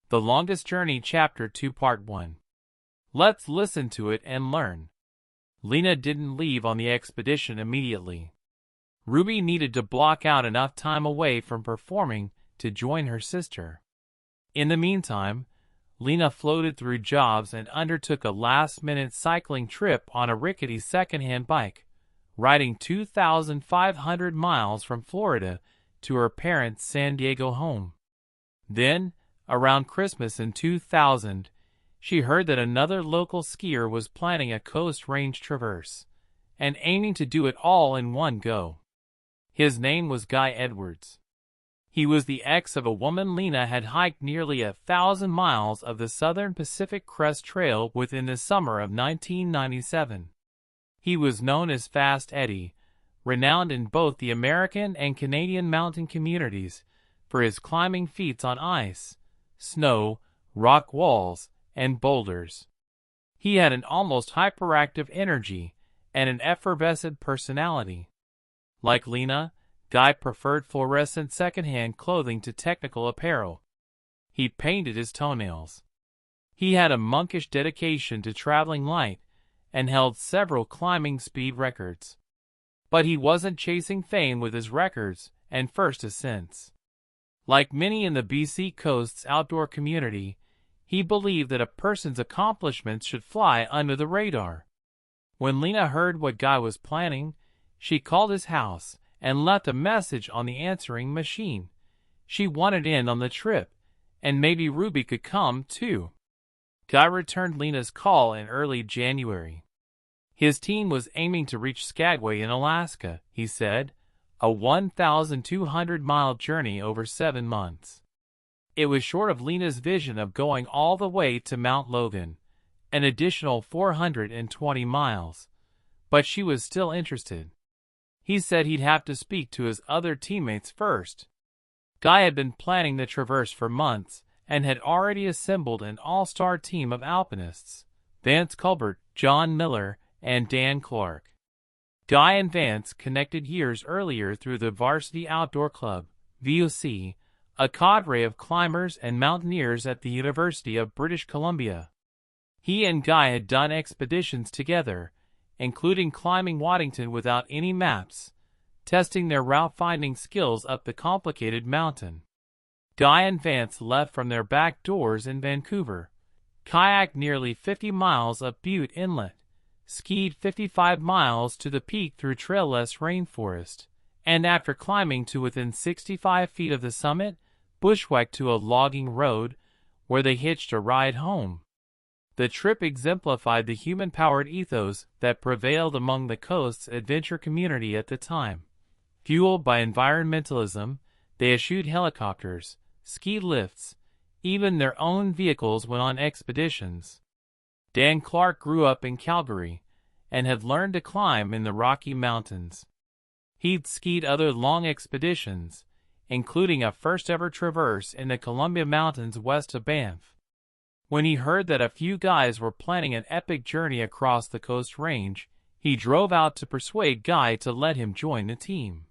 The Longest Journey Chapter 2 Part 1. Let's listen to it and learn. Lena didn't leave on the expedition immediately. Ruby needed to block out enough time away from performing to join her sister. In the meantime, Lena floated through jobs and undertook a last-minute cycling trip on a rickety second-hand bike, riding 2,500 miles from Florida to her parents' San Diego home. Then, around Christmas in 2000, she heard that another local skier was planning a Coast Range traverse, and aiming to do it all in one go. His name was Guy Edwards. He was the ex of a woman Lena had hiked nearly 1,000 miles of the Southern Pacific Crest Trail with in the summer of 1997. He was known as Fast Eddie, renowned in both the American and Canadian mountain communities for his climbing feats on ice, snow, rock walls, and boulders. He had an almost hyperactive energy and an effervescent personality. Like Lena, Guy preferred fluorescent second-hand clothing to technical apparel. He painted his toenails. He had a monkish dedication to traveling light and held several climbing speed records. But he wasn't chasing fame with his records and first ascents. Like many in the BC Coast's outdoor community, he believed that a person's accomplishments should fly under the radar. When Lena heard what Guy was planning, she called his house and left a message on the answering machine. She wanted in on the trip, and maybe Ruby could come too. Guy returned Lena's call in early January. His team was aiming to reach Skagway in Alaska, he said, a 1,200-mile journey over 7 months. It was short of Lena's vision of going all the way to Mount Logan, an additional 420 miles, but she was still interested. He said he'd have to speak to his other teammates first. Guy had been planning the traverse for months and had already assembled an all-star team of alpinists: Vance Colbert, John Miller, and Dan Clark. Guy and Vance connected years earlier through the Varsity Outdoor Club, VOC, a cadre of climbers and mountaineers at the University of British Columbia. He and Guy had done expeditions together, including climbing Waddington without any maps, testing their route-finding skills up the complicated mountain. Guy and Vance left from their back doors in Vancouver, kayaked nearly 50 miles up Butte Inlet, skied 55 miles to the peak through trailless rainforest, and after climbing to within 65 feet of the summit, bushwhacked to a logging road, where they hitched a ride home. The trip exemplified the human-powered ethos that prevailed among the coast's adventure community at the time. Fueled by environmentalism, they eschewed helicopters, ski lifts, even their own vehicles when on expeditions. Dan Clark grew up in Calgary and had learned to climb in the Rocky Mountains. He'd skied other long expeditions, including a first-ever traverse in the Columbia Mountains west of Banff. When he heard that a few guys were planning an epic journey across the Coast Range, he drove out to persuade Guy to let him join the team.